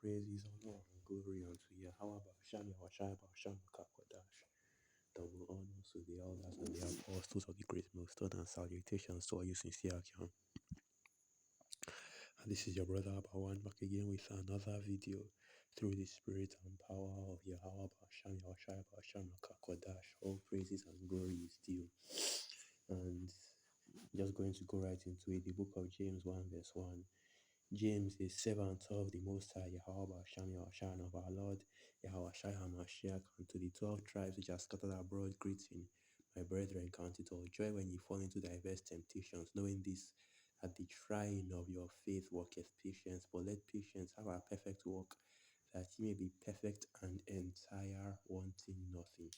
praises, honor, and glory unto Yahweh Basham Yahweh Basham Kakwadash. Double honors to the elders and the apostles of the great milestone, and salutations to all you sincere account. And this is your brother Abawan back again with another video through the spirit and power of Yahweh Basham Yahweh Basham Kakwadash. All praises and glory is due. And just going to go right into it. The book of James 1 verse 1. James, a servant of the Most High Yahweh Shem Yahweh of our Lord Yahweh Shai HaMashiach, and to the 12 tribes which are scattered abroad, greeting. My brethren, count it all joy when you fall into diverse temptations, knowing this, that the trying of your faith worketh patience. But let patience have a perfect work, that ye may be perfect and entire, wanting nothing.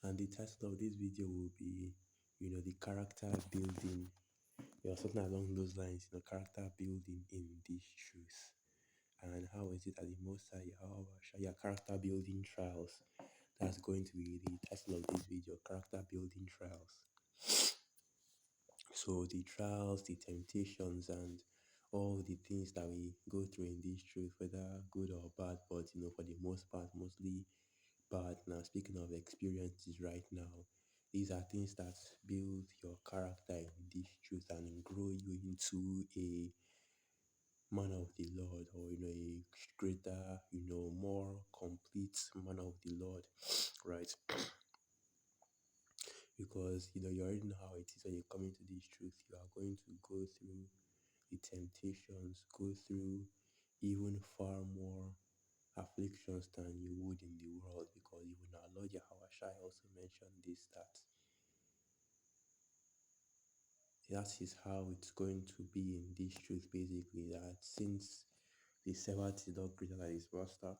And the title of this video will be, the character building, something along those lines, character building in this truth. And how is it that the Most High Yahweh character building trials? That's going to be the title of this video, character building trials. So the trials, the temptations, and all the things that we go through in this truth, whether good or bad, but for the most part, mostly bad. Now, speaking of experiences right now, these are things that build your character in this truth and grow you into a man of the Lord, or a greater, more complete man of the Lord, right? Because you already know how it is when you come into this truth. You are going to go through the temptations, go through even far more afflictions than you would in the world, because even our Lord Yahweh Shai also mentioned this, that is how it's going to be in this truth, basically, that since the servant is not greater than his master,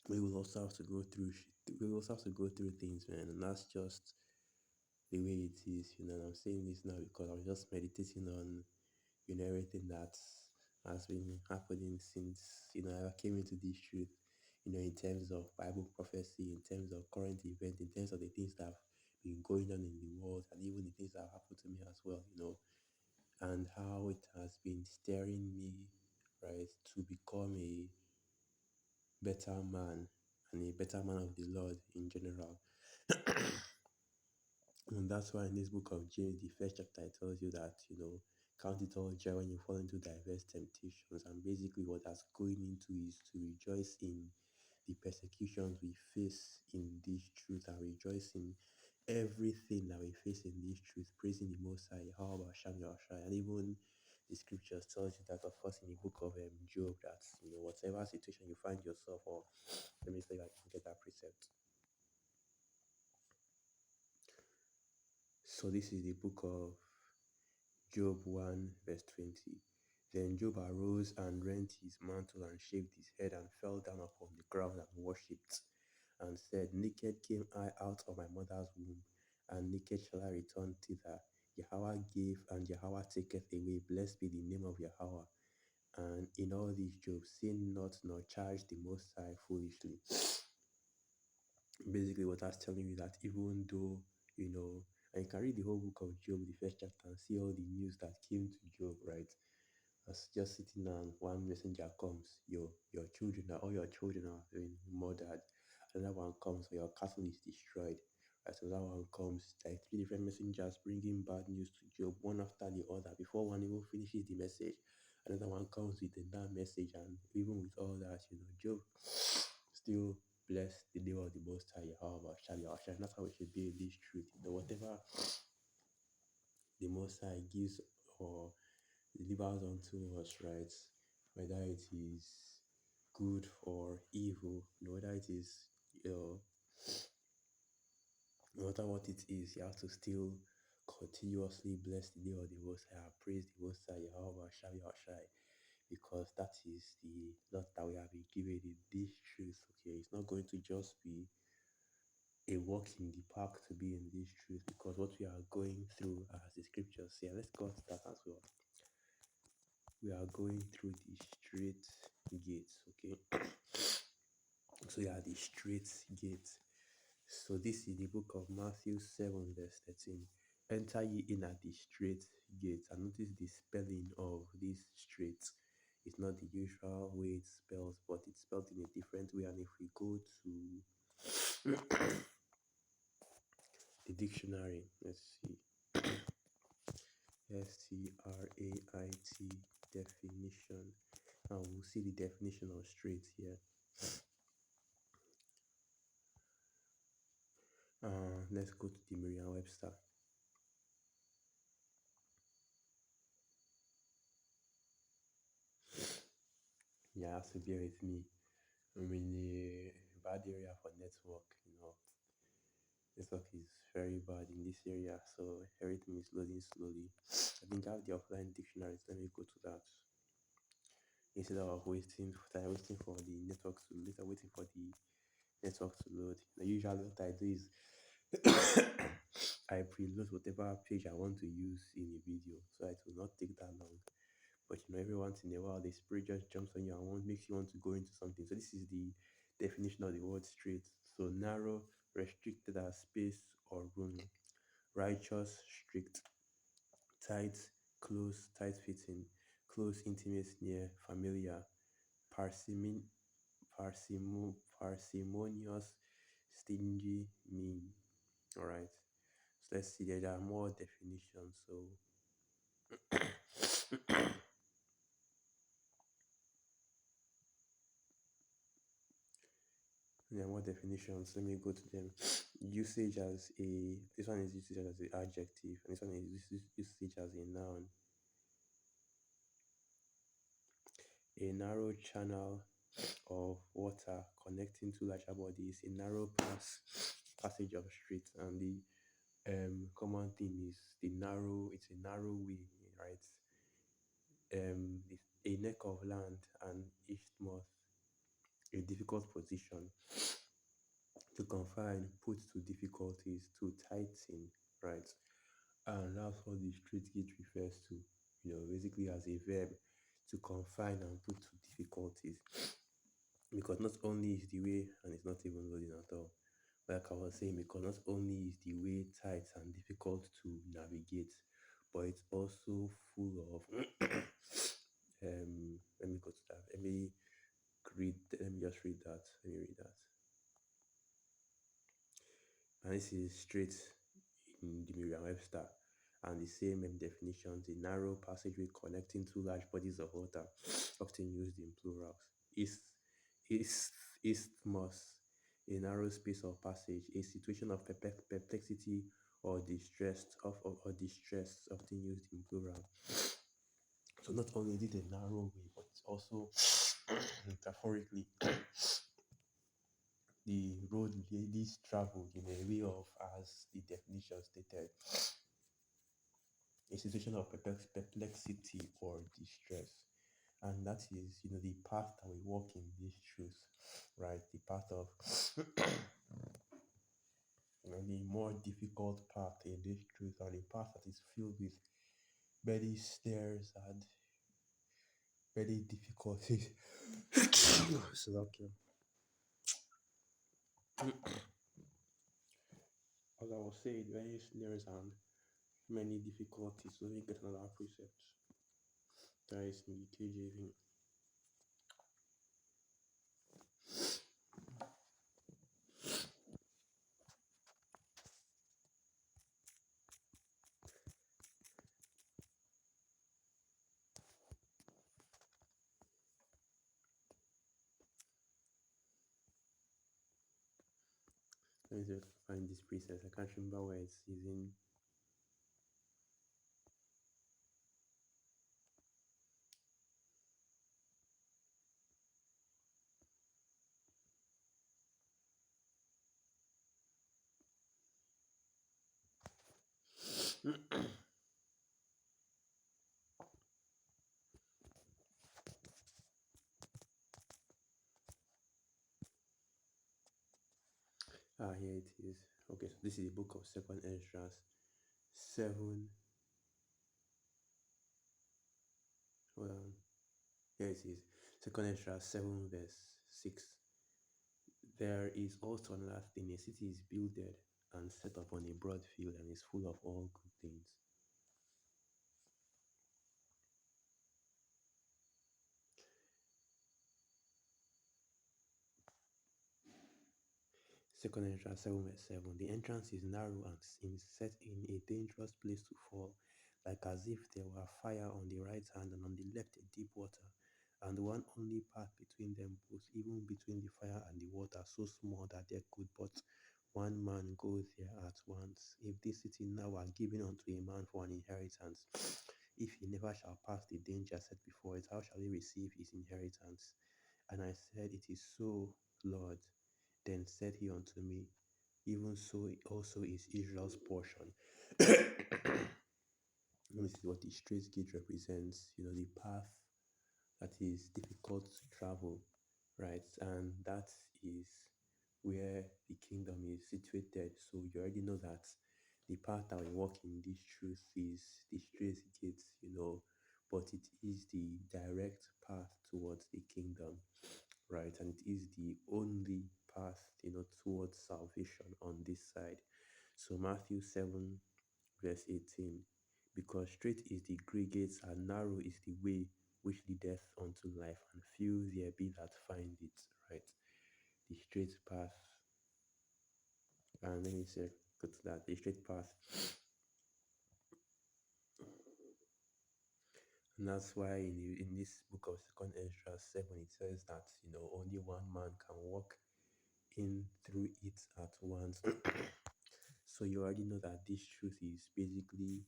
we will also have to go through things, man. And that's just the way it is, and I'm saying this now because I was just meditating on everything that has been happening since I came into this truth, in terms of Bible prophecy, in terms of current events, in terms of the things that have been going on in the world, and even the things that have happened to me as well, and how it has been steering me, right, to become a better man and a better man of the Lord in general. And that's why in this book of James, the first chapter, it tells you that, count it all joy when you fall into diverse temptations. And basically what that's going into is to rejoice in the persecutions we face in this truth, and rejoice in everything that we face in this truth, praising the Most High, how about Sham Yahshai. And even the scriptures tells you that, of course, in the book of Job, that, whatever situation you find yourself, or let me see if I can get that precept. So this is the book of Job 1 verse 20. Then Job arose and rent his mantle and shaved his head and fell down upon the ground and worshipped, and said, Naked came I out of my mother's womb, and naked shall I return thither. Yahweh gave, and Yahweh taketh away. Blessed be the name of Yahweh. And in all this Job sinned not, nor charged the Most High foolishly. Basically what that's telling you, that even though, and you can read the whole book of Job, the first chapter, and see all the news that came to Job, right? As just sitting down, one messenger comes, all your children are being murdered. Another one comes, your castle is destroyed. Right? Another one comes, like 3 different messengers bringing bad news to Job, one after the other. Before one even finishes the message, another one comes with another message. And even with all that, Job still bless the name of the Most High, Yahweh, Shali. That's how it should be in this truth. Whatever the Most High gives or delivers unto us, right? Whether it is good or evil, whether it is, no matter what it is, you have to still continuously bless the name of the Most High, praise the Most High, Yahweh, Shai, because that is the lot that we have been given in this truth. Okay, it's not going to just be a walk in the park to be in this truth, because what we are going through, as the scriptures say, let's go to that as well. We are going through the straight gates, okay? So yeah, the straight gate. So this is the book of Matthew 7 verse 13. Enter ye in at the straight navigate, and notice the spelling of this street. It's not the usual way it spells, but it's spelled in a different way. And if we go to the dictionary, let's see, STRAIT definition, and we'll see the definition of street here. Let's go to the Merriam-Webster. Yeah, have to bear with me. I'm in a bad area for network, Network is very bad in this area, so everything is loading slowly. I think I have the offline dictionaries. Let me go to that instead of wasting for the network to later waiting for the network to load. Usually what I do is I preload whatever page I want to use in a video, so it will not take that long. But every once in a while, the spirit just jumps on you and makes you want to go into something. So this is the definition of the word straight. So narrow, restricted as space or room, righteous, strict, tight, close, tight fitting, close, intimate, near, familiar, parsimon, parsimonious, stingy, mean. All right. So let's see. There are more definitions. So there are more definitions. Let me go to them. Usage as a this one is usage as an adjective, and this one is usage as a noun. A narrow channel of water connecting two larger bodies, a narrow passage of street, and the common theme is it's a narrow way, right? A neck of land and isthmus, a difficult position, to confine, put to difficulties, to tighten, right? And that's what the straight gate refers to, basically as a verb, to confine and put to difficulties. Because not only is the way, and it's not even loading at all, like I was saying, because not only is the way tight and difficult to navigate, but it's also full of let me go to that. Let me just read that. Let me read that. And this is straight in the Merriam-Webster, and the same definitions: a narrow passageway connecting two large bodies of water, often used in plurals. Is isthmus, a narrow space of passage, a situation of perplexity or distress, often used in plural. So not only is it a narrow way, but it's also metaphorically the road ladies traveled in a way of, as the definition stated, a situation of perplexity or distress. And that is, the path that we walk in this truth, right? The path of, the more difficult path in this truth, and a path that is filled with many stairs and many difficulties. So, okay. As I was saying, many snares and many difficulties. So, let me get another precept. That is in the KJV. Let me see if I can find this precept. I can't remember where it's in. Here it is. Okay, so this is the book of Second Ezra 7. Hold on. Here it is. Second Ezra 7 verse 6. There is also another thing. A city is builded and set upon a broad field and is full of all good things. Second entrance 7 verse 7. The entrance is narrow and is set in a dangerous place to fall, like as if there were fire on the right hand and on the left a deep water, and one only path between them both, even between the fire and the water, so small that there could but one man go there at once. If this city now were given unto a man for an inheritance, if he never shall pass the danger set before it, how shall he receive his inheritance? And I said, It is so, Lord. Then said he unto me, Even so also is Israel's portion. This is what the straight gate represents, the path that is difficult to travel, right? And that is where the kingdom is situated. So you already know that the path that we walk in this truth is the straight gate, but it is the direct path towards the kingdom, right? And it is the only path, towards salvation on this side. So Matthew 7, verse 18, because straight is the great gates and narrow is the way which leadeth unto life, and few there be that find it, right? The straight path, and let me say, go to that, the straight path. And that's why in this book of Second Ezra 7, it says that, only one man can walk in through it at once. So you already know that this truth is basically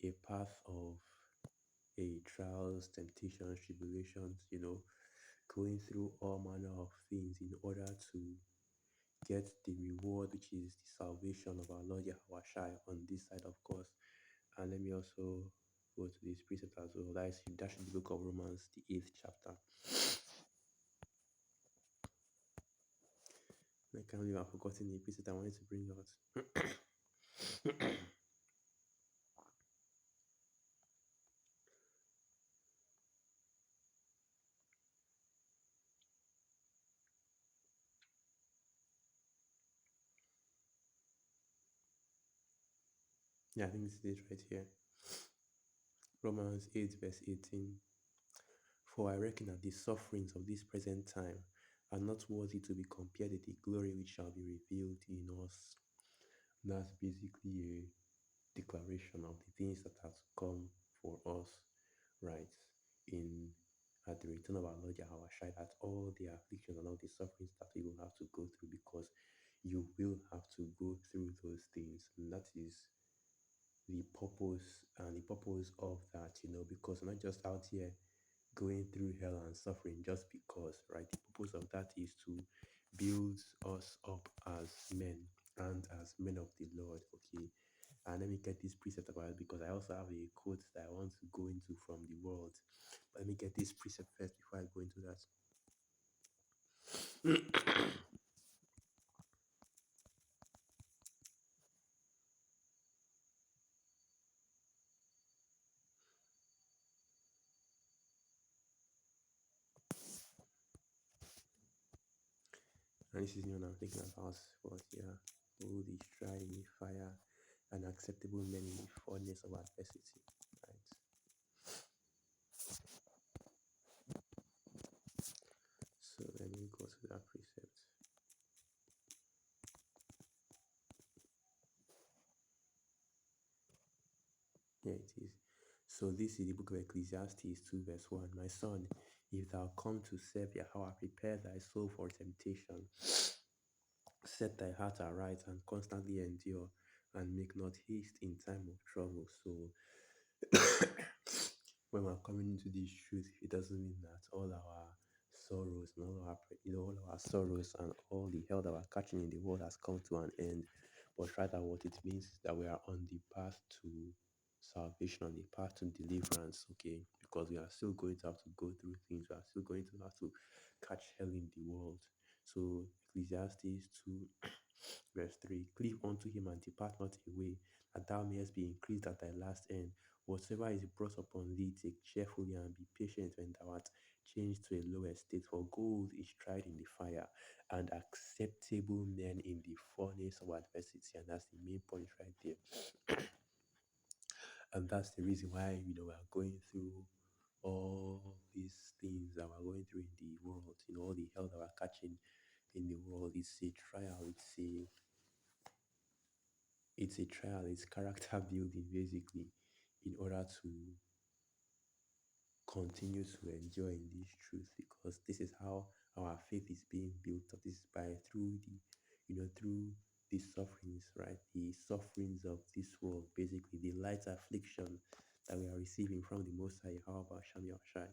a path of a trials, temptations, tribulations, going through all manner of things in order to get the reward, which is the salvation of our Lord Yahweh Shai on this side, of course. And let me also go to this precept as well. That should be the book of Romans, the 8th chapter. I can't believe I've forgotten the precept I wanted to bring out. Yeah, I think this is it right here. Romans 8, verse 18. For I reckon that the sufferings of this present time are not worthy to be compared with the glory which shall be revealed in us. And that's basically a declaration of the things that have come for us, right? In at the return of our Lord Yahweh Shai, that all the afflictions and all the sufferings that we will have to go through, because you will have to go through those things. And that is the purpose of that, because we're not just out here going through hell and suffering just because, right? The purpose of that is to build us up as men and as men of the Lord, okay? And let me get this precept about it, because I also have a quote that I want to go into from the world. But let me get this precept first before I go into that. And this is the one I'm thinking about. But yeah, who is tried in the fire and acceptable men in the furnace of adversity, right? So let me go to that precept. Yeah, it is. So this is the book of Ecclesiastes 2 verse 1. My son, if thou come to serve Yahweh, prepare thy soul for temptation. Set thy heart aright and constantly endure, and make not haste in time of trouble. So when we're coming into this truth, it doesn't mean that all our sorrows and all our sorrows and all the hell that we're catching in the world has come to an end. But rather, what it means is that we are on the path to salvation, on the path to deliverance, okay? Because we are still going to have to go through things, we are still going to have to catch hell in the world. So, Ecclesiastes 2, verse 3, cleave unto him and depart not away, that thou mayest be increased at thy last end. Whatsoever is brought upon thee, take cheerfully and be patient when thou art changed to a lower state. For gold is tried in the fire, and acceptable men in the furnace of adversity. And that's the main point right there. And that's the reason why, we are going through all these things that we're going through in the world, all the hell that we're catching in the world. It's a trial. It's a trial. It's character building basically, in order to continue to enjoy in this truth, because this is how our faith is being built up. This is by through the, through the sufferings, right? The sufferings of this world, basically the light affliction that we are receiving from the Most High, how about Shami Shai.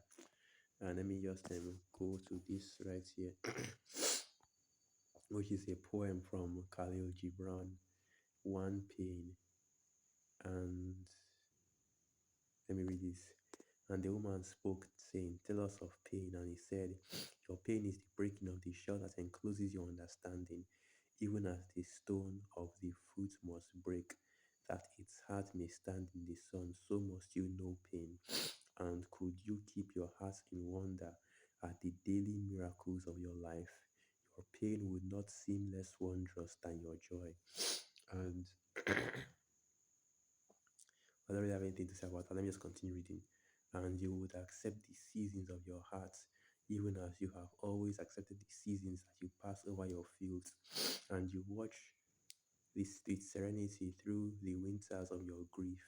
And let me just go to this right here, which is a poem from Khalil Gibran, One Pain. And let me read this. And the woman spoke, saying, tell us of pain. And he said, your pain is the breaking of the shell that encloses your understanding, even as the stone of the fruit must break, that its heart may stand in the sun, so must you know pain. And could you keep your heart in wonder at the daily miracles of your life, your pain would not seem less wondrous than your joy. And I don't really have anything to say about that. Let me just continue reading. And you would accept the seasons of your heart, even as you have always accepted the seasons that you pass over your fields. And you watch this sweet serenity through the winters of your grief.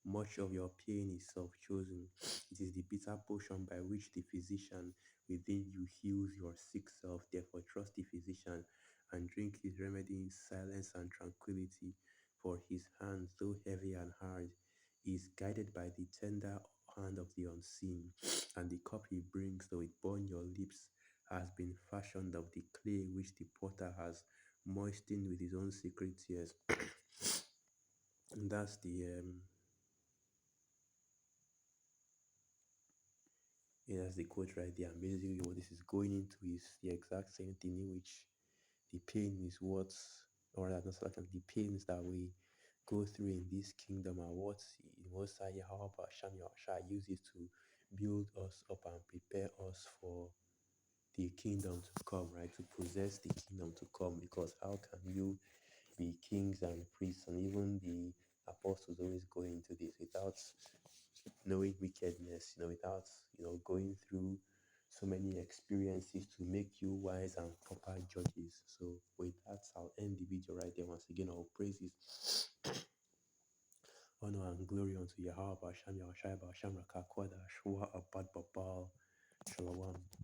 Much of your pain is self chosen. It is the bitter potion by which the physician within you heals your sick self. Therefore, trust the physician and drink his remedy in silence and tranquility. For his hand, though heavy and hard, is guided by the tender hand of the unseen. And the cup he brings, though it burn your lips, has been fashioned of the clay which the potter has moistened with his own secret tears. And that's the quote right there. And basically, what this is going into is the exact same thing, in which the pain is what, or rather, not like the pains that we go through in this kingdom are what Most High Yahweh Sham Shah uses to build us up and prepare us for the kingdom to come, right? To possess the kingdom to come. Because how can you be kings and priests and even the apostles always go into this without knowing wickedness, without going through so many experiences to make you wise and proper judges. So with that, I'll end the video right there. Once again, all praises, honor and glory unto Yahweh, Basham Yahshai, Basham Rakakwada, Shua Abad Babal, Shalom.